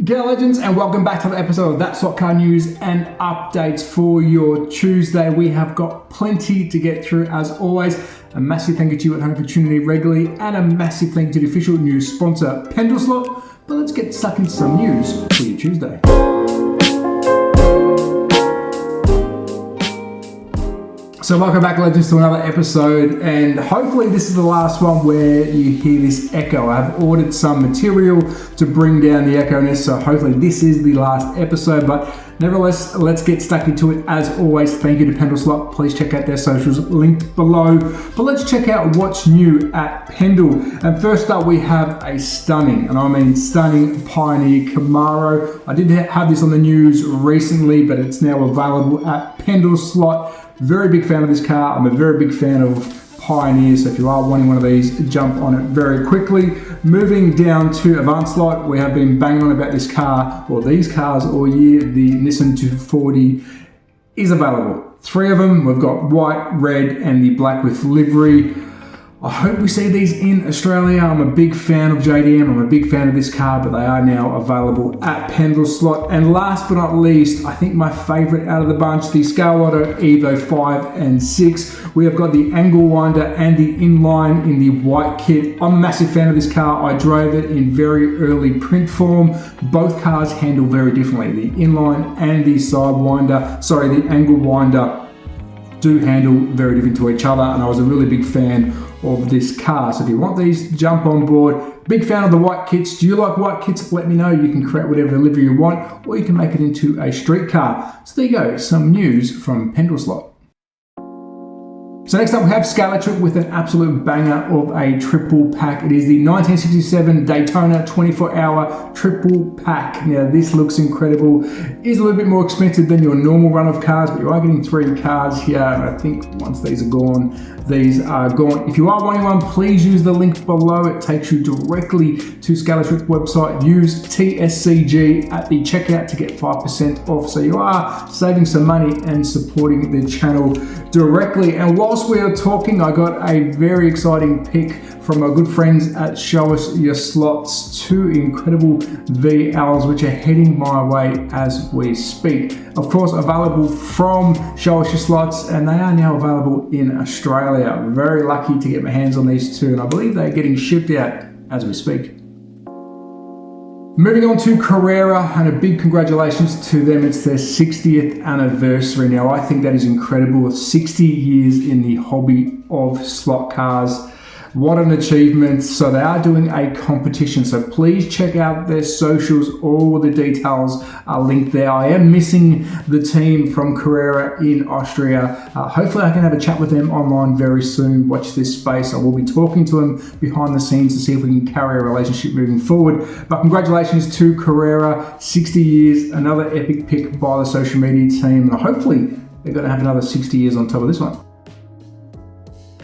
G'day legends, and welcome back to the episode of That Slot Car News and Updates for your Tuesday. We have got plenty to get through as always. A massive thank you to you at home for tuning in regularly, and a massive thank you to the official news sponsor, THATSLOT. But let's get stuck into some news for your Tuesday. So welcome back legends to another episode, and hopefully this is the last one where you hear this echo. I've ordered some material to bring down the echo-ness, so hopefully this is the last episode, but nevertheless, let's get stuck into it. As always, thank you to Pendle. Please check out their socials linked below. But let's check out what's new at Pendle. And first up, we have a stunning, and I mean stunning, Pioneer Camaro. I did have this on the news recently, but it's now available at Pendle Slot. Very big fan of this car. I'm a very big fan of Pioneer, so if you are wanting one of these, jump on it very quickly. Moving down to Advanced Slot, we have been banging on about this car, or these cars all year. The Nissan 240 is available. 3 of them. We've got white, red, and the black with livery. I hope we see these in Australia. I'm a big fan of JDM. I'm a big fan of this car, but they are now available at Pendle Slot. And last but not least, I think my favorite out of the bunch, the Scalet Evo 5 and 6. We have got the angle winder and the inline in the white kit. I'm a massive fan of this car. I drove it in very early print form. Both cars handle very differently. The inline and the the angle winder do handle very different to each other, and I was a really big fan of this car. So if you want these, jump on board. Big fan of the white kits. Do you like white kits? Let me know. You can create whatever livery you want, or you can make it into a street car. So there you go, some news from Pendle Slot. So next up we have Scalextric with an absolute banger of a triple pack. It is the 1967 Daytona 24-hour triple pack. Now this looks incredible. It is a little bit more expensive than your normal run of cars, but you are getting 3 cars here, and I think once these are gone, these are gone. If you are wanting one, please use the link below. It takes you directly to Scalextric website. Use TSCG at the checkout to get 5% off. So you are saving some money and supporting the channel directly. And whilst we are talking, I got a very exciting pick from our good friends at Show Us Your Slots. 2 incredible VLs which are heading my way as we speak. Of course, available from Show Us Your Slots, and they are now available in Australia. Very lucky to get my hands on these 2, and I believe they're getting shipped out as we speak. Moving on to Carrera, and a big congratulations to them. It's their 60th anniversary now. I think that is incredible. 60 years in the hobby of slot cars. What an achievement. So they are doing a competition, so please check out their socials. All the details are linked there. I am missing the team from Carrera in Austria. Hopefully I can have a chat with them online very soon. Watch this space. I will be talking to them behind the scenes to see if we can carry a relationship moving forward. But congratulations to Carrera, 60 years, another epic pick by the social media team, and hopefully they're going to have another 60 years on top of this one.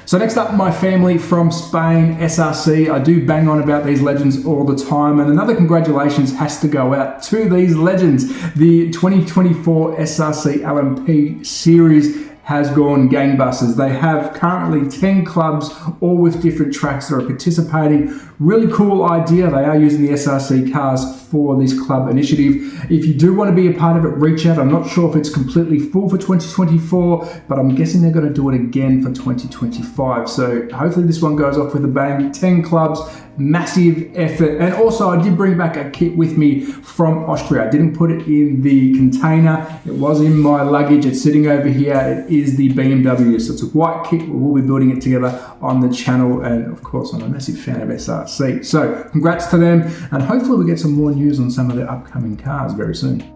So next up, my family from Spain, SRC. I do bang on about these legends all the time, and another congratulations has to go out to these legends. The 2024 SRC LMP series has gone gangbusters. They have currently 10 clubs, all with different tracks that are participating. Really cool idea. They are using the SRC cars for this club initiative. If you do want to be a part of it, reach out. I'm not sure if it's completely full for 2024, but I'm guessing they're going to do it again for 2025. So hopefully this one goes off with a bang. 10 clubs, massive effort. And also I did bring back a kit with me from Austria. I didn't put it in the container. It was in my luggage. It's sitting over here. It is the BMW. So it's a white kit. We'll be building it together on the channel. And of course, I'm a massive fan of SRC. So congrats to them. And hopefully we get some more news on some of their upcoming cars very soon.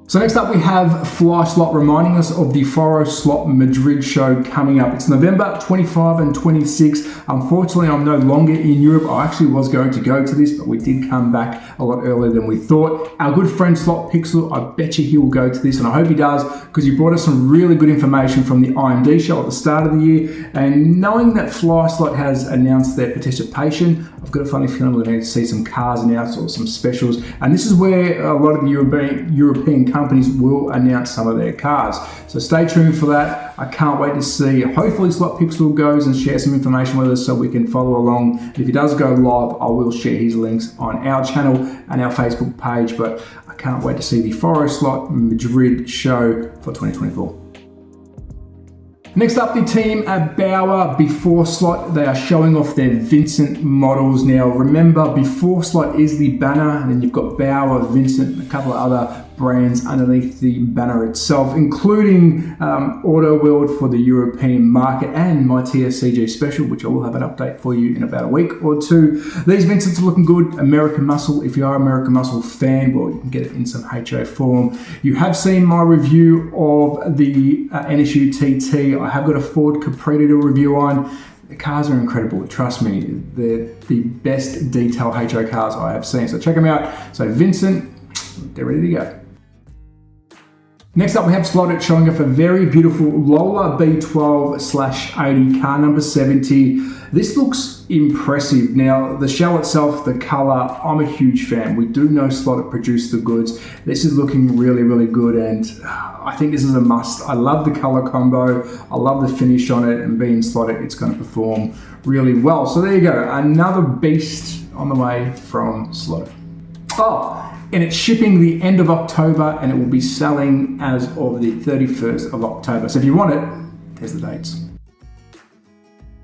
So next up we have Fly Slot reminding us of the Foro Slot Madrid show coming up. It's November 25 and 26. Unfortunately, I'm no longer in Europe. I actually was going to go to this, but we did come back a lot earlier than we thought. Our good friend Slot Pixel, I bet you he will go to this, and I hope he does, because he brought us some really good information from the IMD show at the start of the year. And knowing that Fly Slot has announced their participation, I've got a funny feeling we're going to see some cars announced or some specials. And this is where a lot of the European countries companies will announce some of their cars. So stay tuned for that. I can't wait to see. Hopefully SlotPixel goes and shares some information with us so we can follow along. If he does go live, I will share his links on our channel and our Facebook page, but I can't wait to see the Foro Slot Madrid show for 2024. Next up, the team at Bauer Before Slot. They are showing off their Vincent models. Now remember, Before Slot is the banner, and then you've got Bauer, Vincent, and a couple of other brands underneath the banner itself, including Auto World for the European market and my TSCG Special, which I will have an update for you in about a week or two. These Vincents are looking good. American Muscle, if you are an American Muscle fan, well, you can get it in some HO form. You have seen my review of the NSU TT. I have got a Ford Capri to do a review on. The cars are incredible, trust me. They're the best detail HO cars I have seen, so check them out. So Vincent, they're ready to go. Next up, we have Slotted showing off a very beautiful Lola B12/80 car number 70. This looks impressive. Now, the shell itself, the color, I'm a huge fan. We do know Slotted produced the goods. This is looking really, really good, and I think this is a must. I love the color combo. I love the finish on it, and being Slotted, it's going to perform really well. So there you go, another beast on the way from Slotted. Oh, and it's shipping the end of October, and it will be selling as of the 31st of October. So if you want it, there's the dates.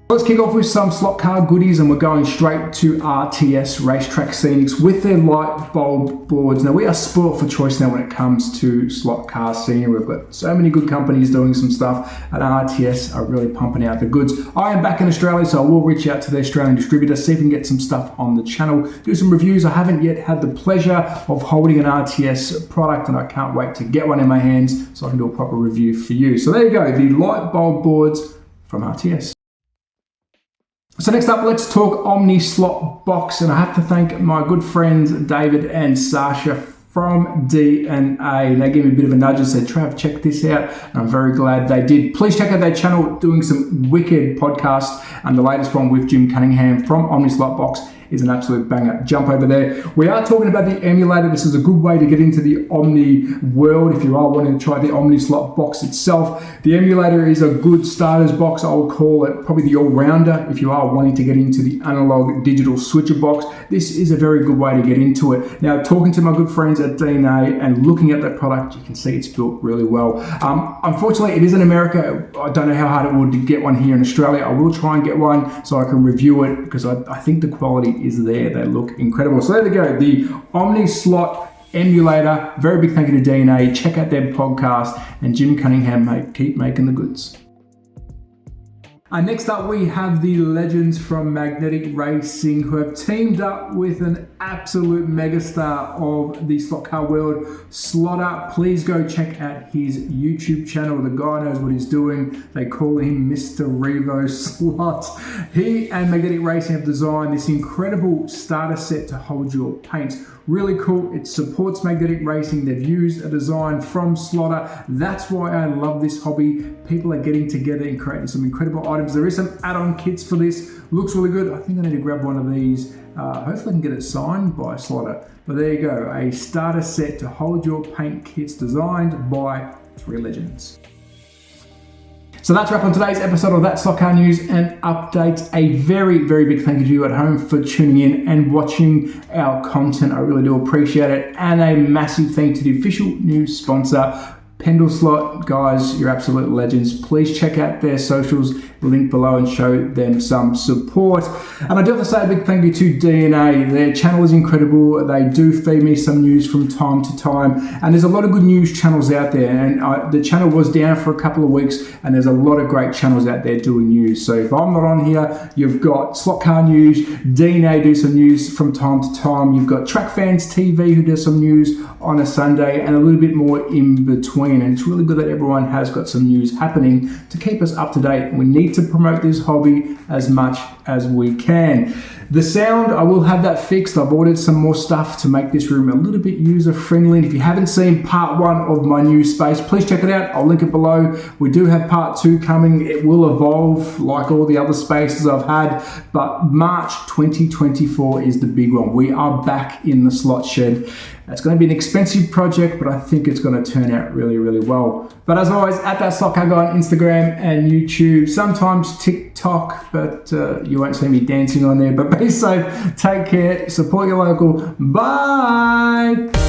Let's kick off with some slot car goodies, and we're going straight to RTS Racetrack Scenics with their light bulb boards. Now, we are spoiled for choice now when it comes to slot car scenery. We've got so many good companies doing some stuff, and RTS are really pumping out the goods. I am back in Australia, so I will reach out to the Australian distributor, see if we can get some stuff on the channel, do some reviews. I haven't yet had the pleasure of holding an RTS product, and I can't wait to get one in my hands so I can do a proper review for you. So there you go, the light bulb boards from RTS. So next up, let's talk Omni Slot Box, and I have to thank my good friends David and Sasha from D&A. They gave me a bit of a nudge and said, Trav, check this out, and I'm very glad they did. Please check out their channel, doing some wicked podcasts, and the latest one with Jim Cunningham from Omni Slot Box is an absolute banger. Jump over there. We are talking about the emulator. This is a good way to get into the Omni world if you are wanting to try the Omni Slot Box itself. The emulator is a good starter's box. I would call it probably the all-rounder if you are wanting to get into the analog digital switcher box. This is a very good way to get into it. Now, talking to my good friends at D&A and looking at that product, you can see it's built really well. Unfortunately, it is in America. I don't know how hard it would to get one here in Australia. I will try and get one so I can review it, because I think the quality is there. They look incredible. So there we go, the Omni Slot emulator. Very big thank you to D&A. Check out their podcast, and Jim Cunningham, mate, keep making the goods. Next up, we have the legends from Magnetic Racing, who have teamed up with an absolute megastar of the slot car world, Slotter. Please go check out his YouTube channel. The guy knows what he's doing. They call him Mr. Revo Slot. He and Magnetic Racing have designed this incredible starter set to hold your paints. Really cool. It supports Magnetic Racing. They've used a design from Slotter. That's why I love this hobby. People are getting together and creating some incredible items. There is some add-on kits for this. Looks really good. I think I need to grab one of these. Hopefully I can get it signed by Slotter. But there you go, a starter set to hold your paint kits designed by 3 legends. So that's a wrap on today's episode of That Slot Car News and Updates. A very, very big thank you to you at home for tuning in and watching our content. I really do appreciate it. And a massive thank you to the official news sponsor, Pendle Slot. Guys, you're absolute legends. Please check out their socials, link below, and show them some support. And I do have to say a big thank you to D&A. Their channel is incredible. They do feed me some news from time to time, and there's a lot of good news channels out there, and the channel was down for a couple of weeks, and there's a lot of great channels out there doing news. So if I'm not on here, you've got Slot Car News, D&A do some news from time to time. You've got Track Fans TV who does some news on a Sunday, and a little bit more in between. And it's really good that everyone has got some news happening to keep us up to date. We need to promote this hobby as much as we can. The sound, I will have that fixed. I've ordered some more stuff to make this room a little bit user-friendly. If you haven't seen part 1 of my new space, please check it out. I'll link it below. We do have part 2 coming. It will evolve like all the other spaces I've had, but March 2024 is the big one. We are back in the slot shed. It's going to be an expensive project, but I think it's going to turn out really, really well. But as always, at That Slot Car Guy on Instagram and YouTube, sometimes TikTok, but you won't see me dancing on there. But be safe, take care, support your local. Bye!